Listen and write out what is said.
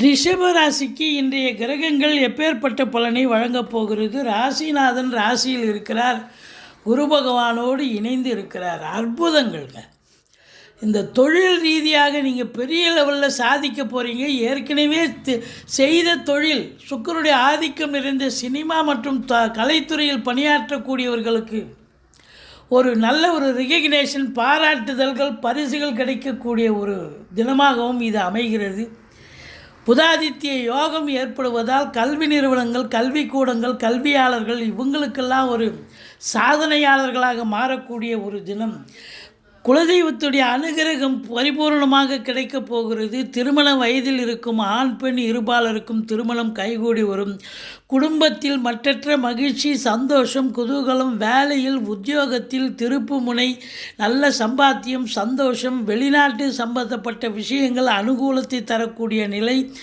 ரிஷப ராசிக்கு இன்றைய கிரகங்கள் எப்பேற்பட்ட பலனை வழங்கப் போகிறது? ராசிநாதன் ராசியில் இருக்கிறார், குரு பகவானோடு இணைந்து இருக்கிறார். அற்புதங்கள்ங்க. இந்த தொழில் ரீதியாக நீங்கள் பெரிய லெவலில் சாதிக்க போகிறீங்க. ஏற்கனவே செய்த தொழில், சுக்கிரனுடைய ஆதிக்கம் நிறைந்த சினிமா மற்றும் கலைத்துறையில் பணியாற்றக்கூடியவர்களுக்கு ஒரு நல்ல ஒரு ரிகக்னேஷன், பாராட்டுதல்கள், பரிசுகள் கிடைக்கக்கூடிய ஒரு தினமாகவும் இது அமைகிறது. புதாதித்ய யோகம் ஏற்படுவதால் கல்வி நிறுவனங்கள், கல்விக்கூடங்கள், கல்வியாளர்கள் இவங்களுக்கெல்லாம் ஒரு சாதனையாளர்களாக மாறக்கூடிய ஒரு தினம். குலதெய்வத்துடைய அனுகிரகம் பரிபூர்ணமாக கிடைக்கப் போகிறது. திருமண வயதில் இருக்கும் ஆண் பெண் இருபாலருக்கும் திருமணம் கைகூடி வரும். குடும்பத்தில் மற்றற்ற மகிழ்ச்சி, சந்தோஷம், குதூகலம், வேலையில் உத்தியோகத்தில் திருப்பு முனை, நல்ல சம்பாத்தியம், சந்தோஷம், வெளிநாட்டு சம்பந்தப்பட்ட விஷயங்கள் அனுகூலத்தை தரக்கூடிய நிலை.